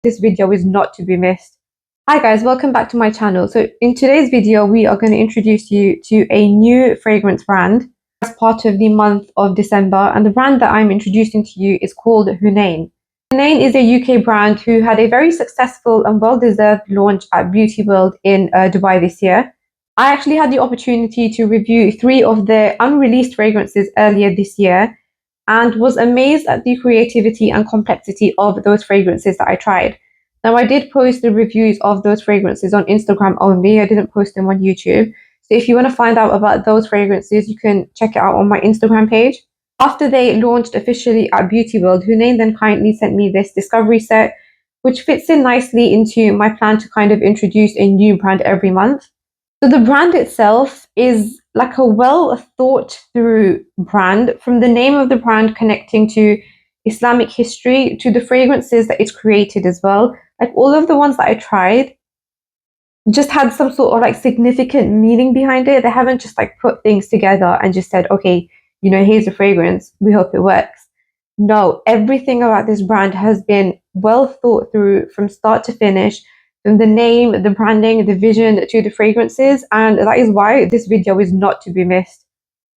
This video is not to be missed. Hi guys, welcome back to my channel. So in today's video, we are going to introduce you to a new fragrance brand as part of the month of December. And the brand that I'm introducing to you is called Hunayn. Hunayn is a UK brand who had a very successful and well-deserved launch at Beauty World in Dubai this year. I actually had the opportunity to review 3 of their unreleased fragrances earlier this year, and was amazed at the creativity and complexity of those fragrances that I tried. Now, I did post the reviews of those fragrances on Instagram only. I didn't post them on YouTube. So if you want to find out about those fragrances, you can check it out on my Instagram page. After they launched officially at Beauty World, Hunayn then kindly sent me this discovery set, which fits in nicely into my plan to kind of introduce a new brand every month. So the brand itself is like a well thought through brand, from the name of the brand connecting to Islamic history to the fragrances that it's created as well. Like all of the ones that I tried just had some sort of like significant meaning behind it. They haven't just like put things together and just said, okay, here's a fragrance, we hope it works. No, everything about this brand has been well thought through from start to finish, from the name, the branding, the vision to the fragrances, and that is why this video is not to be missed.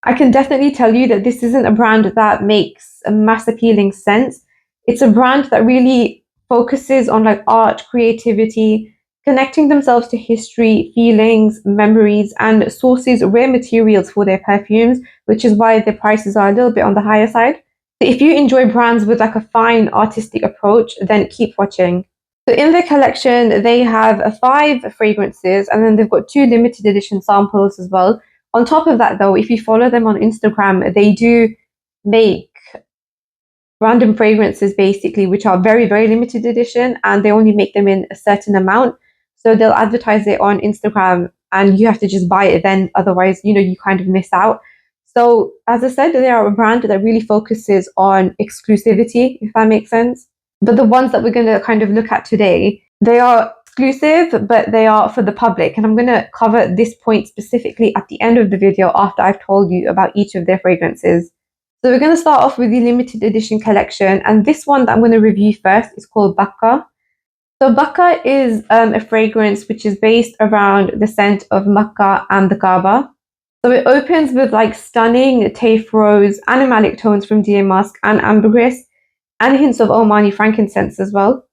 I can definitely tell you that this isn't a brand that makes a mass appealing sense. It's a brand that really focuses on like art, creativity, connecting themselves to history, feelings, memories, and sources rare materials for their perfumes, which is why their prices are a little bit on the higher side. If you enjoy brands with like a fine artistic approach, then keep watching. So in their collection, they have 5 fragrances, and then they've got 2 limited edition samples as well. On top of that, though, if you follow them on Instagram, they do make random fragrances basically, which are very, very limited edition, and they only make them in a certain amount. So they'll advertise it on Instagram, and you have to just buy it then. Otherwise, you kind of miss out. So as I said, they are a brand that really focuses on exclusivity, if that makes sense. But the ones that we're going to kind of look at today, they are exclusive, but they are for the public. And I'm going to cover this point specifically at the end of the video after I've told you about each of their fragrances. So we're going to start off with the limited edition collection. And this one that I'm going to review first is called Bakka. So Bakka is a fragrance which is based around the scent of Makkah and the Kaaba. So it opens with like stunning taif rose, animalic tones from deer musk and ambergris, and hints of Omani frankincense as well.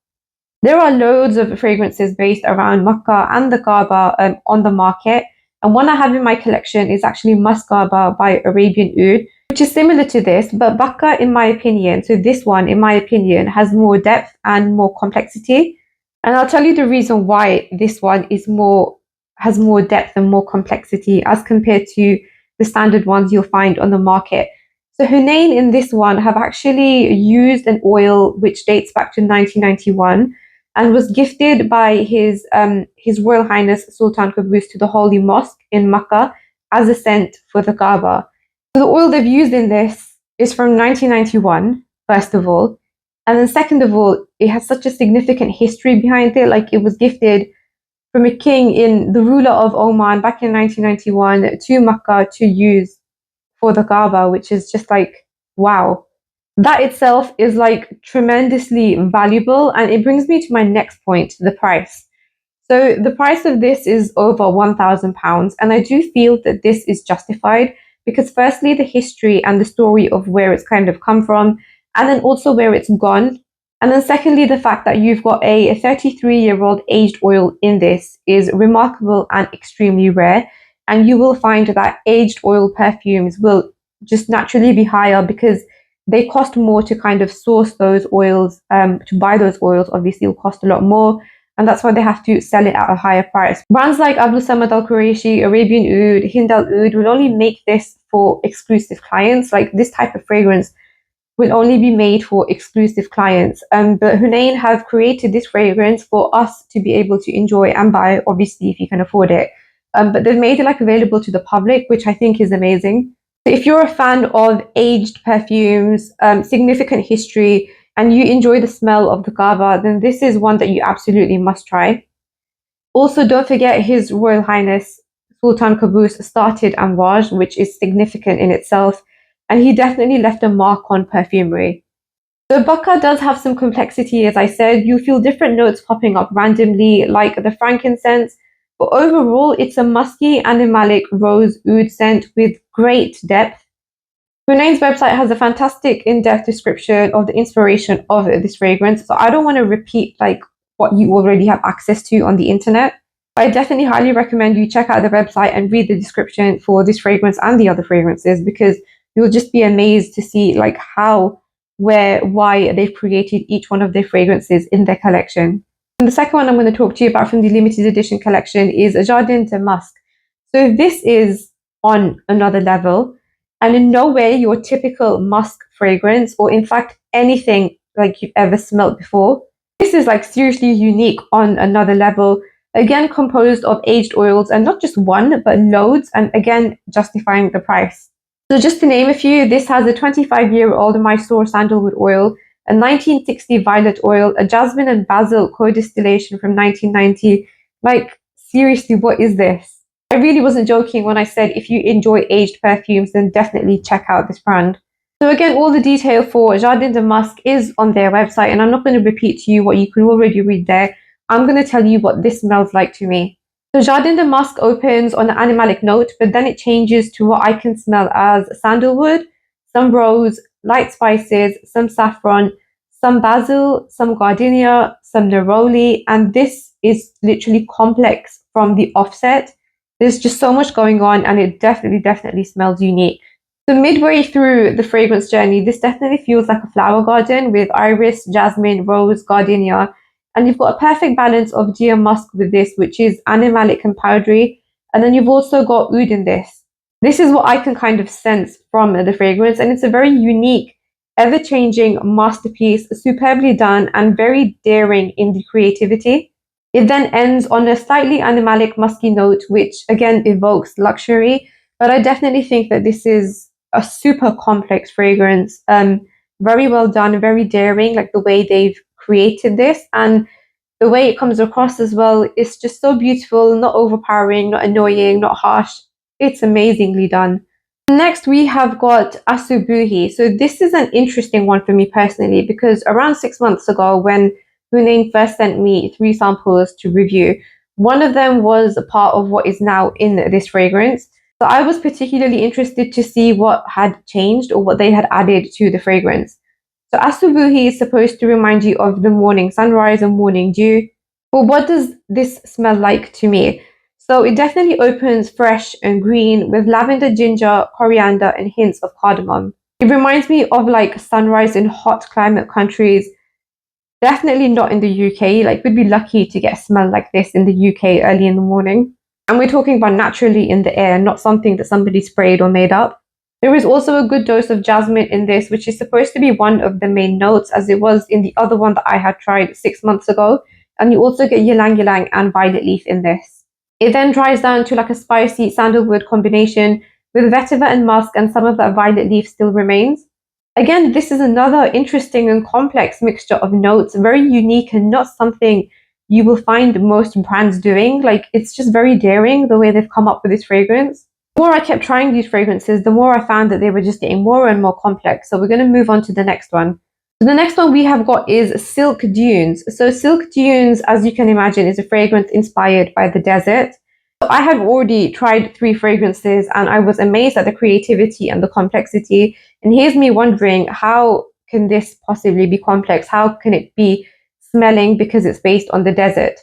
There are loads of fragrances based around Makkah and the Kaaba on the market, and one I have in my collection is actually Musk Kaaba by Arabian Oud, which is similar to this, but Bakka, in my opinion, so this one, in my opinion, has more depth and more complexity. And I'll tell you the reason why this one has more depth and more complexity as compared to the standard ones you'll find on the market. So Hunayn in this one have actually used an oil which dates back to 1991 and was gifted by His Royal Highness Sultan Qaboos to the Holy Mosque in Makkah as a scent for the Kaaba. So the oil they've used in this is from 1991, first of all. And then second of all, it has such a significant history behind it. Like it was gifted from a king in the ruler of Oman back in 1991 to Makkah to use for the Kaaba, which is just like, wow. That itself is like tremendously valuable. And it brings me to my next point, the price. So the price of this is over £1,000. And I do feel that this is justified because firstly, the history and the story of where it's kind of come from, and then also where it's gone. And then secondly, the fact that you've got a 33-year-old aged oil in this is remarkable and extremely rare. And you will find that aged oil perfumes will just naturally be higher because they cost more to kind of source those oils. To buy those oils, obviously, will cost a lot more. And that's why they have to sell it at a higher price. Brands like Abu Samad Al Quraishi, Arabian Oud, Hind Al Oud will only make this for exclusive clients. Like this type of fragrance will only be made for exclusive clients. But Hunayn have created this fragrance for us to be able to enjoy and buy, obviously, if you can afford it. But they've made it like available to the public, which I think is amazing. So if you're a fan of aged perfumes, significant history, and you enjoy the smell of the Kaaba, then this is one that you absolutely must try. Also, don't forget His Royal Highness Sultan Qaboos started Amwaj, which is significant in itself, and he definitely left a mark on perfumery. The Baka does have some complexity, as I said. You feel different notes popping up randomly, like the frankincense, but overall, it's a musky, animalic rose oud scent with great depth. Hunayn's website has a fantastic in-depth description of the inspiration of this fragrance, so I don't want to repeat like what you already have access to on the internet. I definitely highly recommend you check out the website and read the description for this fragrance and the other fragrances, because you'll just be amazed to see like how, where, why they've created each one of their fragrances in their collection. And the second one I'm going to talk to you about from the limited edition collection is Jardin de Musk. So this is on another level, and in no way your typical musk fragrance, or in fact anything like you've ever smelled before. This is like seriously unique on another level. Again, composed of aged oils, and not just one, but loads, and again, justifying the price. So just to name a few, this has a 25-year-old Mysore sandalwood oil, a 1960 violet oil, a jasmine and basil co-distillation from 1990. Like, seriously, what is this? I really wasn't joking when I said if you enjoy aged perfumes, then definitely check out this brand. So again, all the detail for Jardin de Musk is on their website, and I'm not going to repeat to you what you can already read there. I'm going to tell you what this smells like to me. So Jardin de Musk opens on an animalic note, but then it changes to what I can smell as sandalwood, some rose, light spices, some saffron, some basil, some gardenia, some neroli, and this is literally complex from the offset. There's just so much going on, and it definitely smells unique. So midway through the fragrance journey, this definitely feels like a flower garden with iris, jasmine, rose, gardenia, and you've got a perfect balance of GM musk with this, which is animalic and powdery, and then you've also got oud in this. This is what I can kind of sense from the fragrance, and it's a very unique, ever-changing masterpiece, superbly done and very daring in the creativity. It then ends on a slightly animalic musky note, which again evokes luxury, but I definitely think that this is a super complex fragrance. Very well done, very daring, like the way they've created this, and the way it comes across as well is just so beautiful, not overpowering, not annoying, not harsh. It's amazingly done. Next, we have got Asubuhi. So this is an interesting one for me personally, because around 6 months ago, when Hunayn first sent me 3 samples to review, one of them was a part of what is now in this fragrance. So I was particularly interested to see what had changed or what they had added to the fragrance. So Asubuhi is supposed to remind you of the morning sunrise and morning dew. But what does this smell like to me? So it definitely opens fresh and green with lavender, ginger, coriander, and hints of cardamom. It reminds me of like sunrise in hot climate countries. Definitely not in the UK. Like, we'd be lucky to get a smell like this in the UK early in the morning. And we're talking about naturally in the air, not something that somebody sprayed or made up. There is also a good dose of jasmine in this, which is supposed to be one of the main notes, as it was in the other one that I had tried 6 months ago. And you also get ylang ylang and violet leaf in this. It then dries down to like a spicy sandalwood combination with vetiver and musk, and some of that violet leaf still remains. Again, this is another interesting and complex mixture of notes, very unique and not something you will find most brands doing. Like, it's just very daring the way they've come up with this fragrance. The more I kept trying these fragrances, the more I found that they were just getting more and more complex. So we're going to move on to the next one. So the next one we have got is Silk Dunes. So Silk Dunes, as you can imagine, is a fragrance inspired by the desert. I have already tried 3 fragrances and I was amazed at the creativity and the complexity. And here's me wondering, how can this possibly be complex? How can it be smelling because it's based on the desert?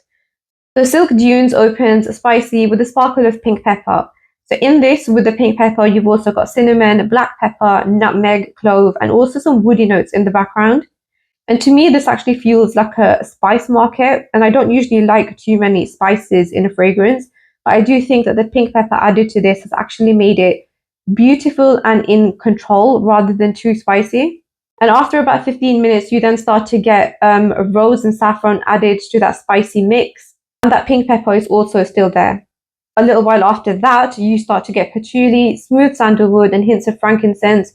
So Silk Dunes opens spicy with a sparkle of pink pepper. So in this, with the pink pepper, you've also got cinnamon, black pepper, nutmeg, clove, and also some woody notes in the background. And to me, this actually feels like a spice market. And I don't usually like too many spices in a fragrance, but I do think that the pink pepper added to this has actually made it beautiful and in control rather than too spicy. And after about 15 minutes, you then start to get rose and saffron added to that spicy mix. And that pink pepper is also still there. A little while after that, you start to get patchouli, smooth sandalwood, and hints of frankincense,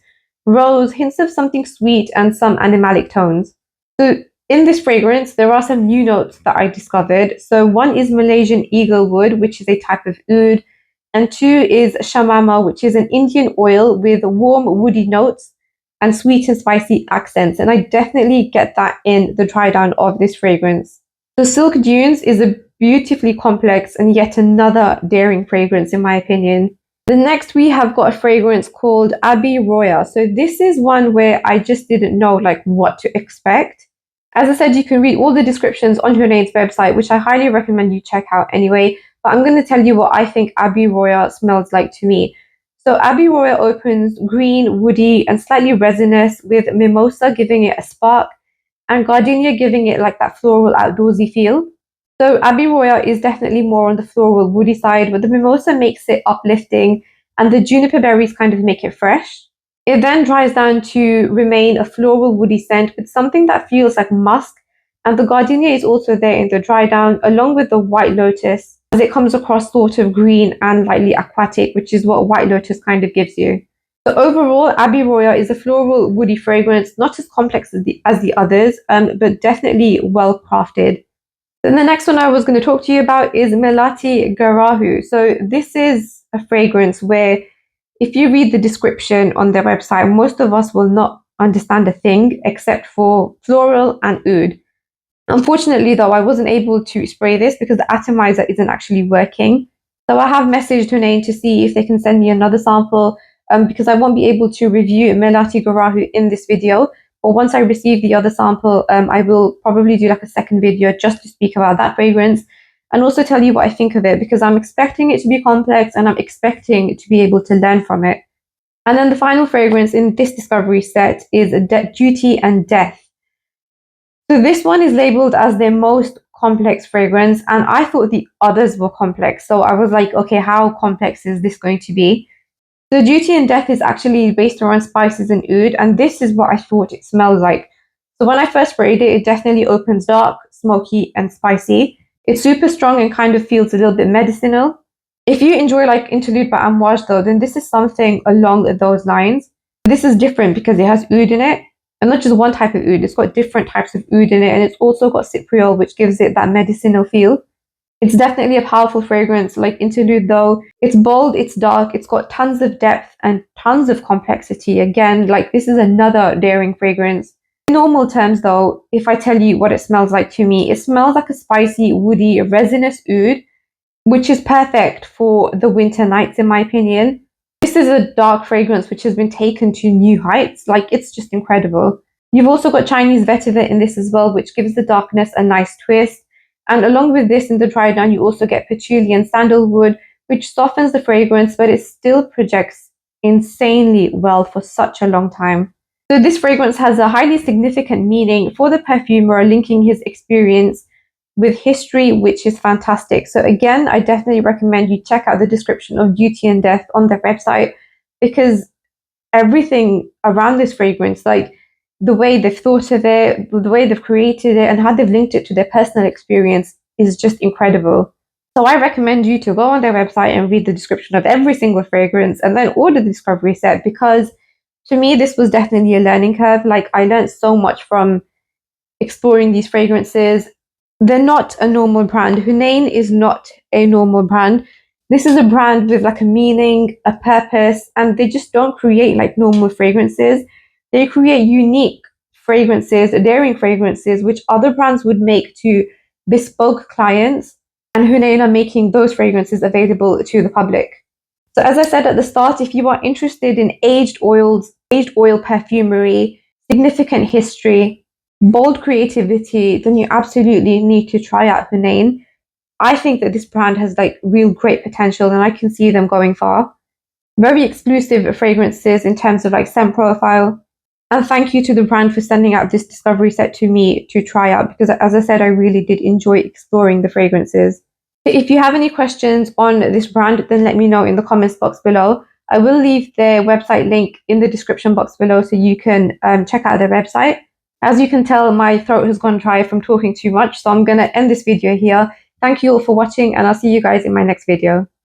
rose, hints of something sweet, and some animalic tones. So in this fragrance, there are some new notes that I discovered. So one is Malaysian eaglewood, which is a type of oud, and 2 is shamama, which is an Indian oil with warm woody notes. and sweet and spicy accents. And I definitely get that in the dry down of this fragrance. The Silk Dunes is a beautifully complex and yet another daring fragrance in my opinion. The next we have got a fragrance called Abbey Roya. So this is one where I just didn't know like what to expect. As I said, you can read all the descriptions on Hunayn's website, which I highly recommend you check out anyway. But I'm going to tell you what I think Abbey Roya smells like to me. So Abbey Roya opens green, woody, and slightly resinous, with mimosa giving it a spark and gardenia giving it like that floral outdoorsy feel. So Abbey Roya is definitely more on the floral woody side, but the mimosa makes it uplifting and the juniper berries kind of make it fresh. It then dries down to remain a floral woody scent with something that feels like musk, and the gardenia is also there in the dry down along with the white lotus, as it comes across sort of green and lightly aquatic, which is what white lotus kind of gives you. So overall, Abbey Roya is a floral woody fragrance, not as complex as the others, but definitely well crafted. Then the next one I was going to talk to you about is Melati Garahu. So this is a fragrance where if you read the description on their website, most of us will not understand a thing except for floral and oud. Unfortunately, though, I wasn't able to spray this because the atomizer isn't actually working. So I have messaged Hunayn to see if they can send me another sample because I won't be able to review Melati Garahu in this video. But once I receive the other sample, I will probably do like a second video just to speak about that fragrance and also tell you what I think of it, because I'm expecting it to be complex and I'm expecting to be able to learn from it. And then the final fragrance in this discovery set is Duty and Death. So this one is labeled as their most complex fragrance, and I thought the others were complex. So I was like, okay, how complex is this going to be? The Duty and Death is actually based around spices and oud, and this is what I thought it smells like. So when I first sprayed it, it definitely opens dark, smoky, and spicy. It's super strong and kind of feels a little bit medicinal. If you enjoy like Interlude by Amouage though, then this is something along those lines. This is different because it has oud in it. And not just one type of oud, it's got different types of oud in it, and it's also got cypriol, which gives it that medicinal feel. It's definitely a powerful fragrance, like Interlude though. It's bold, it's dark, it's got tons of depth and tons of complexity. Again, like this is another daring fragrance. In normal terms though, if I tell you what it smells like to me, it smells like a spicy, woody, resinous oud, which is perfect for the winter nights in my opinion. This is a dark fragrance which has been taken to new heights. Like, it's just incredible. You've also got Chinese vetiver in this as well, which gives the darkness a nice twist. And along with this, in the dry down, you also get patchouli and sandalwood, which softens the fragrance, but it still projects insanely well for such a long time. So this fragrance has a highly significant meaning for the perfumer, linking his experience with history, which is fantastic. So again, I definitely recommend you check out the description of Duty and Death on their website, because everything around this fragrance, like the way they've thought of it, the way they've created it, and how they've linked it to their personal experience is just incredible. So I recommend you to go on their website and read the description of every single fragrance and then order the discovery set, because to me, this was definitely a learning curve. Like, I learned so much from exploring these fragrances. They're not a normal brand. Hunayn is not a normal brand. This is a brand with like a meaning, a purpose, and they just don't create like normal fragrances. They create unique fragrances, daring fragrances, which other brands would make to bespoke clients. And Hunayn are making those fragrances available to the public. So as I said at the start, if you are interested in aged oils, aged oil perfumery, significant history, bold creativity, then you absolutely need to try out Hunayn. I think that this brand has like real great potential, and I can see them going far. Very exclusive fragrances in terms of like scent profile. And thank you to the brand for sending out this discovery set to me to try out, because as I said, I really did enjoy exploring the fragrances. If you have any questions on this brand, then let me know in the comments box below. I will leave their website link in the description box below so you can check out their website. As you can tell, my throat has gone dry from talking too much, so I'm going to end this video here. Thank you all for watching, and I'll see you guys in my next video.